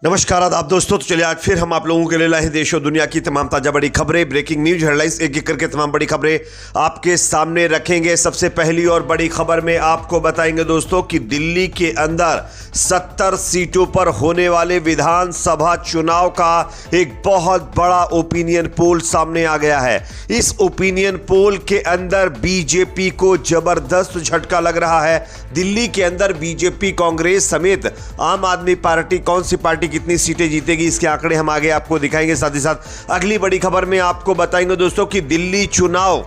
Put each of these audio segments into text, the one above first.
नमस्कार आदाब दोस्तों। तो चलिए आज फिर हम आप लोगों के लिए लाए हैं देश और दुनिया की तमाम ताजा बड़ी खबरें, ब्रेकिंग न्यूज हेडलाइंस, एक एक करके तमाम बड़ी खबरें आपके सामने रखेंगे। सबसे पहली और बड़ी खबर में आपको बताएंगे दोस्तों कि दिल्ली के अंदर 70 सीटों पर होने वाले विधानसभा चुनाव का एक बहुत बड़ा ओपिनियन पोल सामने आ गया है। इस ओपिनियन पोल के अंदर बीजेपी को जबरदस्त झटका लग रहा है। दिल्ली के अंदर बीजेपी, कांग्रेस समेत आम आदमी पार्टी, कौन सी पार्टी कितनी सीटें जीतेगी, इसके आंकड़े हम आगे आपको दिखाएंगे। साथ ही साथ अगली बड़ी खबर में आपको बताएंगे दोस्तों कि दिल्ली चुनाव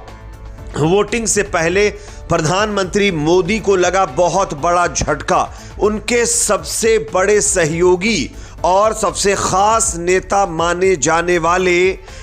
वोटिंग से पहले प्रधानमंत्री मोदी को लगा बहुत बड़ा झटका। उनके सबसे बड़े सहयोगी और सबसे खास नेता माने जाने वाले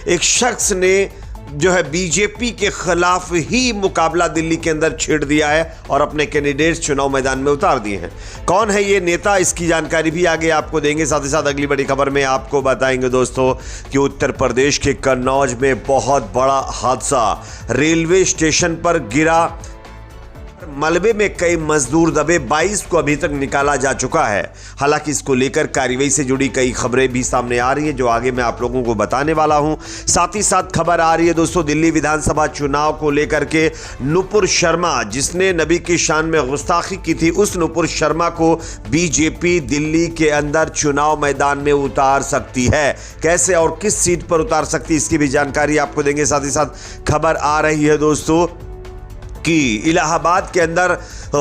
एक शख्स ने जो है बीजेपी के खिलाफ ही मुकाबला दिल्ली के अंदर छेड़ दिया है और अपने कैंडिडेट्स चुनाव मैदान में उतार दिए हैं। कौन है ये नेता, इसकी जानकारी भी आगे आपको देंगे। साथ ही साथ अगली बड़ी खबर में आपको बताएंगे दोस्तों कि उत्तर प्रदेश के कन्नौज में बहुत बड़ा हादसा, रेलवे स्टेशन पर गिरा मलबे में कई मजदूर दबे, 22 को अभी तक निकाला जा चुका है। हालांकि इसको लेकर कार्रवाई से जुड़ी कई खबरें भी सामने आ रही हैं जो आगे मैं आप लोगों को बताने वाला हूं। साथ ही साथ खबर आ रही है दोस्तों दिल्ली विधानसभा चुनाव को लेकर के, नुपुर शर्मा जिसने नबी की शान में गुस्ताखी की थी, उस नुपुर शर्मा को बीजेपी दिल्ली के अंदर चुनाव मैदान में उतार सकती है। कैसे और किस सीट पर उतार सकती है, इसकी भी जानकारी आपको देंगे। साथ ही साथ खबर आ रही है दोस्तों कि इलाहाबाद के अंदर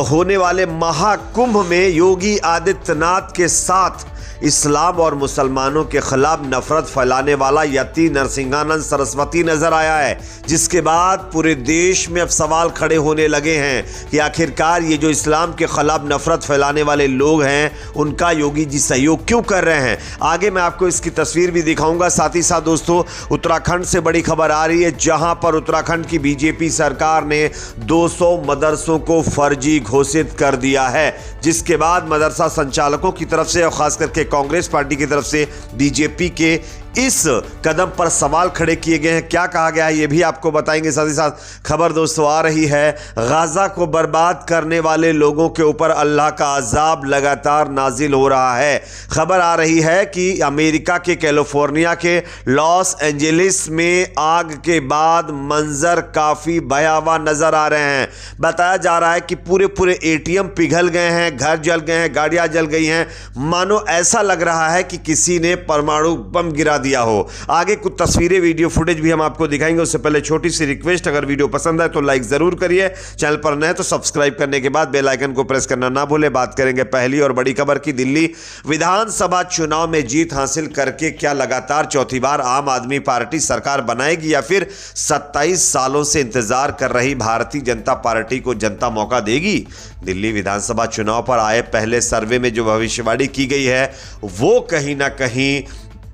होने वाले महाकुंभ में योगी आदित्यनाथ के साथ इस्लाम और मुसलमानों के खिलाफ नफरत फैलाने वाला यति नरसिंहानंद सरस्वती नजर आया है, जिसके बाद पूरे देश में अब सवाल खड़े होने लगे हैं कि आखिरकार ये जो इस्लाम के खिलाफ नफरत फैलाने वाले लोग हैं उनका योगी जी सहयोग क्यों कर रहे हैं। आगे मैं आपको इसकी तस्वीर भी दिखाऊंगा। साथ ही साथ दोस्तों उत्तराखंड से बड़ी खबर आ रही है, जहां पर उत्तराखंड की बीजेपी सरकार ने 200 मदरसों को फर्जी घोषित कर दिया है, जिसके बाद मदरसा संचालकों की तरफ से और खास करके कांग्रेस पार्टी की तरफ से बीजेपी के इस कदम पर सवाल खड़े किए गए हैं। क्या कहा गया है ये भी आपको बताएंगे। साथ ही साथ खबर दोस्तों आ रही है, गाजा को बर्बाद करने वाले लोगों के ऊपर अल्लाह का अजाब लगातार नाजिल हो रहा है। खबर आ रही है कि अमेरिका के कैलिफोर्निया के लॉस एंजलिस में आग के बाद मंजर काफी भयावह नजर आ रहे हैं। बताया जा रहा है कि पूरे एटीएम पिघल गए हैं, घर जल गए हैं, गाड़ियां जल गई हैं, मानो ऐसा लग रहा है कि किसी ने परमाणु बम गिरा दिया हो। आगे कुछ तस्वीरें, वीडियो फुटेज भी हम आपको दिखाएंगे। उससे पहले छोटी सी रिक्वेस्ट, अगर वीडियो पसंद आए तो लाइक जरूर करिए, चैनल पर नए तो सब्सक्राइब करने के बाद बेल आइकन को प्रेस करना ना भूले। बात करेंगे पहली और बड़ी खबर की, दिल्ली विधानसभा चुनाव में जीत हासिल करके क्या लगातार चौथी बार आम आदमी पार्टी सरकार बनाएगी या फिर 27 सालों से इंतजार कर रही भारतीय जनता पार्टी को जनता मौका देगी। दिल्ली विधानसभा चुनाव पर आए पहले सर्वे में जो भविष्यवाणी की गई है वो कहीं ना कहीं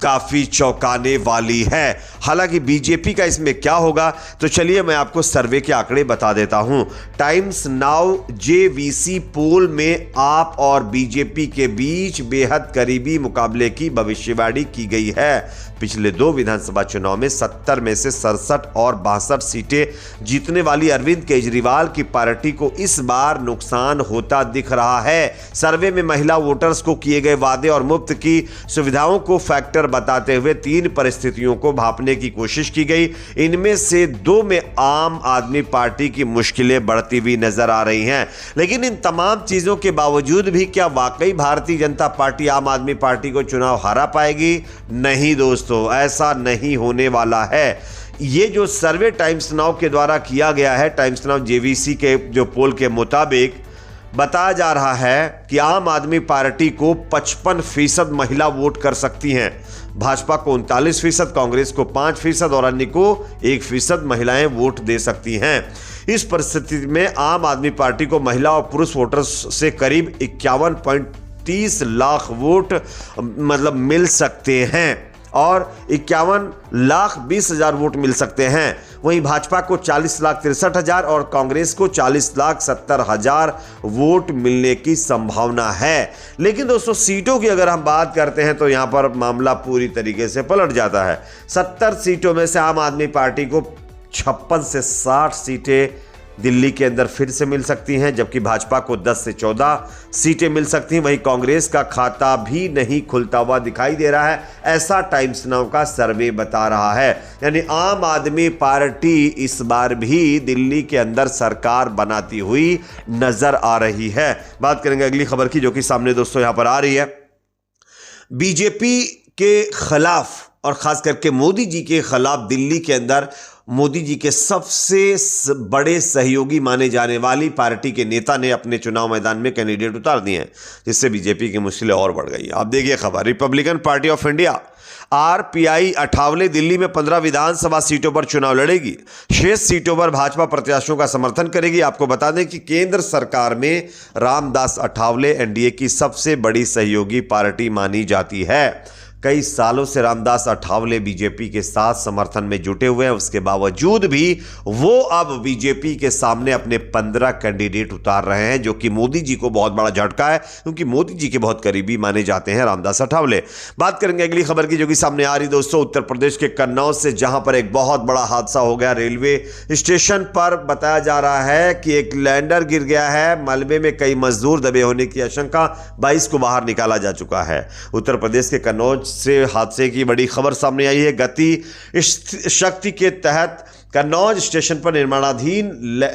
काफी चौंकाने वाली है। हालांकि बीजेपी का इसमें क्या होगा तो चलिए मैं आपको सर्वे के आंकड़े बता देता हूं। टाइम्स नाउ जेवीसी पोल में आप और बीजेपी के बीच बेहद करीबी मुकाबले की भविष्यवाणी की गई है। पिछले 2 विधानसभा चुनाव में 70 में से 67 और 62 सीटें जीतने वाली अरविंद केजरीवाल की पार्टी को इस बार नुकसान होता दिख रहा है। सर्वे में महिला वोटर्स को किए गए वादे और मुफ्त की सुविधाओं को फैक्टर बताते हुए 3 परिस्थितियों को भांपने की कोशिश की गई। इनमें से 2 में आम आदमी पार्टी की मुश्किलें बढ़ती हुई नजर आ रही हैं। लेकिन इन तमाम चीजों के बावजूद भी क्या वाकई भारतीय जनता पार्टी आम आदमी पार्टी को चुनाव हरा पाएगी? नहीं दोस्तों, ऐसा नहीं होने वाला है। ये जो सर्वे टाइम्स नाउ के द्वारा किया गया है, टाइम्स नाउ जेवीसी के जो पोल के मुताबिक बताया जा रहा है कि आम आदमी पार्टी को 55% महिला वोट कर सकती हैं, भाजपा को 39%, कांग्रेस को 5% और अन्य को 1% महिलाएं वोट दे सकती हैं। इस परिस्थिति में आम आदमी पार्टी को महिला और पुरुष वोटर्स से करीब 51.30 लाख वोट मतलब मिल सकते हैं और 51,20,000 वोट मिल सकते हैं। वहीं भाजपा को 40,63,000 और कांग्रेस को 40,70,000 वोट मिलने की संभावना है। लेकिन दोस्तों सीटों की अगर हम बात करते हैं तो यहां पर मामला पूरी तरीके से पलट जाता है। 70 सीटों में से आम आदमी पार्टी को 56 से 60 सीटें दिल्ली के अंदर फिर से मिल सकती हैं, जबकि भाजपा को 10 से 14 सीटें मिल सकती हैं। वहीं कांग्रेस का खाता भी नहीं खुलता हुआ दिखाई दे रहा है, ऐसा टाइम्स नाउ का सर्वे बता रहा है। यानी आम आदमी पार्टी इस बार भी दिल्ली के अंदर सरकार बनाती हुई नजर आ रही है। बात करेंगे अगली खबर की, जो कि सामने दोस्तों यहां पर आ रही है। बीजेपी के खिलाफ और खास करके मोदी जी के खिलाफ दिल्ली के अंदर मोदी जी के सबसे बड़े सहयोगी माने जाने वाली पार्टी के नेता ने अपने चुनाव मैदान में कैंडिडेट उतार दिए हैं, जिससे बीजेपी की मुश्किलें और बढ़ गई। आप देखिए खबर, Republican party of India RPI Athawale Delhi में 15 विधानसभा सीटों पर चुनाव लड़ेगी। शेष सीटों पर भाजपा प्रत्याशियों का समर्थन करेगी। आपको बता दें कि केंद्र सरकार में रामदास अठावले एनडीए की सबसे बड़ी सहयोगी पार्टी मानी जाती है। कई सालों से रामदास अठावले बीजेपी के साथ समर्थन में जुटे हुए हैं, उसके बावजूद भी वो अब बीजेपी के सामने अपने 15 कैंडिडेट उतार रहे हैं, जो कि मोदी जी को बहुत बड़ा झटका है, क्योंकि मोदी जी के बहुत करीबी माने जाते हैं रामदास अठावले। बात करेंगे अगली खबर की, जो कि सामने आ रही दोस्तों उत्तर प्रदेश के कन्नौज से, जहां पर एक बहुत बड़ा हादसा हो गया। रेलवे स्टेशन पर बताया जा रहा है कि एक लैंडर गिर गया है, मलबे में कई मजदूर दबे होने की आशंका, 22 को बाहर निकाला जा चुका है। उत्तर प्रदेश के कन्नौज से हादसे की बड़ी खबर सामने आई है। गति शक्ति के तहत कन्नौज स्टेशन पर निर्माणाधीन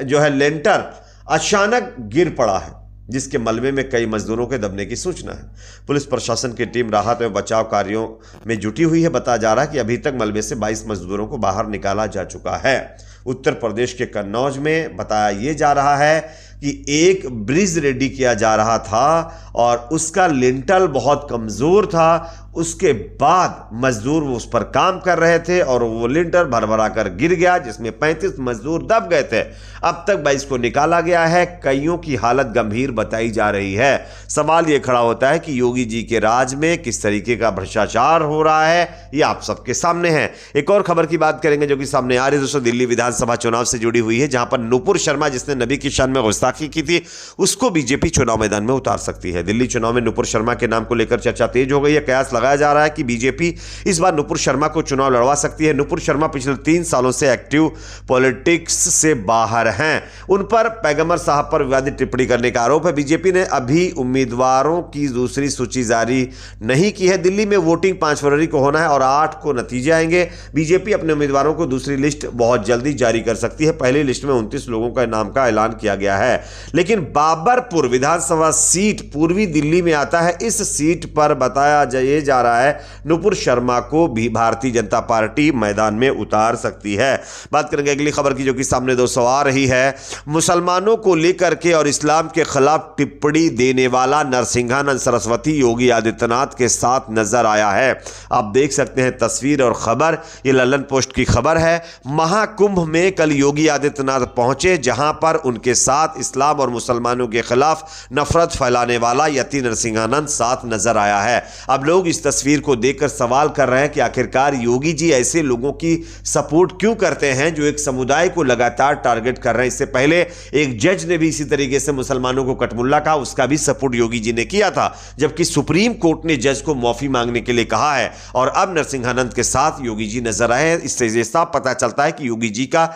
जो है लेंटर अचानक गिर पड़ा है, जिसके मलबे में कई मजदूरों के दबने की सूचना है। पुलिस प्रशासन की टीम राहत एवं बचाव कार्यों में जुटी हुई है। बताया जा रहा है कि अभी तक मलबे से 22 मजदूरों को बाहर निकाला जा चुका है। उत्तर प्रदेश के कन्नौज में बताया यह जा रहा है कि एक ब्रिज रेडी किया जा रहा था और उसका लिंटल बहुत कमजोर था। उसके बाद मजदूर उस पर काम कर रहे थे और वो लिंटर भरभरा कर गिर गया, जिसमें 35 मजदूर दब गए थे। अब तक 22 को निकाला गया है। कईयों की हालत गंभीर बताई जा रही है। सवाल ये खड़ा होता है कि योगी जी के राज में किस तरीके का भ्रष्टाचार हो रहा है, ये आप सबके सामने है। एक और खबर की बात करेंगे जो कि सामने आ रही है दोस्तों, दिल्ली विधानसभा चुनाव से जुड़ी हुई है, जहां पर नुपुर शर्मा, जिसने नबी की शान में गुस्ताखी की थी, उसको बीजेपी चुनाव मैदान में उतार सकती है। दिल्ली चुनाव में नुपुर शर्मा के नाम को लेकर चर्चा तेज हो गई है। कयास लगाया जा रहा है कि बीजेपी इस बार नुपुर शर्मा को चुनाव लड़वा सकती है। नुपुर शर्मा पिछले 3 सालों से एक्टिव पॉलिटिक्स से बाहर हैं। उन पर पैगंबर साहब पर विवादित टिप्पणी करने का आरोप है। बीजेपी ने अभी उम्मीदवारों की दूसरी सूची जारी नहीं की है। दिल्ली में वोटिंग 5 फरवरी को होना है और 8 को नतीजे आएंगे। बीजेपी अपने उम्मीदवारों को दूसरी लिस्ट बहुत जल्दी जारी कर सकती है। पहली लिस्ट में 29 लोगों का नाम का ऐलान किया गया है, लेकिन बाबरपुर विधानसभा सीट पूर्वी दिल्ली में आता है। इस सीट पर बताया जा रहा है नुपुर शर्मा को भी भारतीय जनता पार्टी मैदान में उतार सकती है। बात करेंगे अगली खबर की, जो कि सामने दोस्तों आ रही है। मुसलमानों को लेकर के और इस्लाम के खिलाफ टिप्पणी देने वाला नरसिंहानंद सरस्वती योगी आदित्यनाथ के साथ नजर आया है। आप देख सकते हैं तस्वीर और खबर, ये ललन पोस्ट की खबर है। महाकुंभ में कल योगी आदित्यनाथ पहुंचे, जहां पर उनके साथ इस्लाम और मुसलमानों के खिलाफ नफरत फैलाने वाला यति नरसिंहानंद साथ नजर आया है। अब लोग इस तस्वीर को देखकर सवाल कर रहे हैं कि आखिरकार योगी जी ऐसे लोगों की सपोर्ट क्यों करते हैं जो एक समुदाय को लगातार टारगेट कर रहे हैं। इससे पहले एक जज ने भी इसी तरीके से मुसलमानों को कटमुल्ला कहा, उसका भी सपोर्ट योगी जी ने किया था, जबकि सुप्रीम कोर्ट ने जज को माफी मांगने के लिए कहा है। और अब नरसिंहानंद के साथ योगी जी नजर आए हैं। इससे ये साफ पता चलता है कि योगी जी का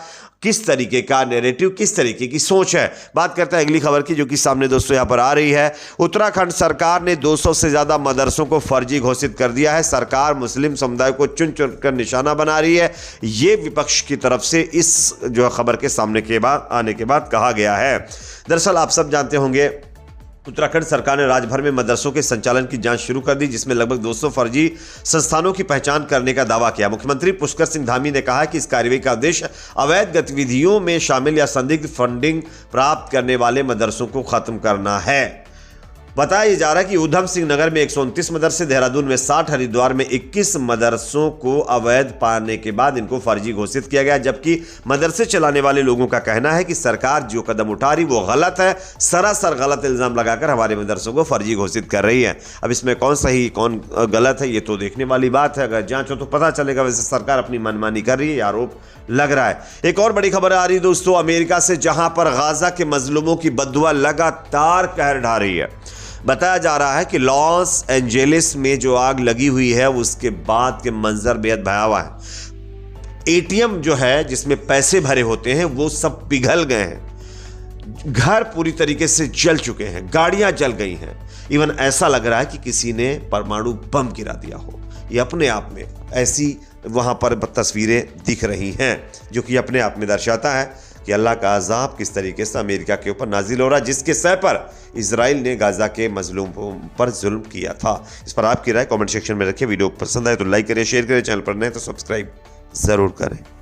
किस तरीके का नैरेटिव, किस तरीके की सोच है। बात करते हैं अगली खबर की, जो कि सामने दोस्तों यहां पर आ रही है। उत्तराखंड सरकार ने 200 से ज्यादा मदरसों को फर्जी घोषित कर दिया है। सरकार मुस्लिम समुदाय को चुन चुन कर निशाना बना रही है। यह विपक्ष की तरफ से इस जो खबर के सामने के बाद आने के बाद कहा गया है। दरअसल आप सब जानते होंगे, उत्तराखंड सरकार ने राज्य भर में मदरसों के संचालन की जांच शुरू कर दी, जिसमें लगभग 200 फर्जी संस्थानों की पहचान करने का दावा किया। मुख्यमंत्री पुष्कर सिंह धामी ने कहा कि इस कार्रवाई का उद्देश्य अवैध गतिविधियों में शामिल या संदिग्ध फंडिंग प्राप्त करने वाले मदरसों को खत्म करना है। बताया जा रहा है कि उधम सिंह नगर में 129 मदरसे, देहरादून में 60, हरिद्वार में 21 मदरसों को अवैध पाने के बाद इनको फर्जी घोषित किया गया। जबकि मदरसे चलाने वाले लोगों का कहना है कि सरकार जो कदम उठा रही वो गलत है, सरासर गलत इल्जाम लगाकर हमारे मदरसों को फर्जी घोषित कर रही है। अब इसमें कौन सही कौन गलत है ये तो देखने वाली बात है, अगर जांच हो तो पता चलेगा। वैसे सरकार अपनी मनमानी कर रही है, आरोप लग रहा है। एक और बड़ी खबर आ रही है दोस्तों अमेरिका से, जहां पर गाजा के मजलूमों की बद्दुआ लगातार कहर ढा रही है। बताया जा रहा है कि लॉस एंजेलिस में जो आग लगी हुई है उसके बाद के मंजर बेहद भयावह है। एटीएम जो है जिसमें पैसे भरे होते हैं वो सब पिघल गए हैं। घर पूरी तरीके से जल चुके हैं, गाड़ियां जल गई हैं। इवन ऐसा लग रहा है कि किसी ने परमाणु बम गिरा दिया हो। ये अपने आप में ऐसी वहां पर तस्वीरें दिख रही हैं, जो कि अपने आप में दर्शाता है कि अल्लाह का अजाब किस तरीके से अमेरिका के ऊपर नाजिल हो रहा है, जिसके सर पर इजराइल ने गाजा के मजलूमों पर जुल्म किया था। इस पर आपकी राय कमेंट सेक्शन में रखिए। वीडियो पसंद आए तो लाइक करें, शेयर करें, चैनल पर नए तो सब्सक्राइब जरूर करें।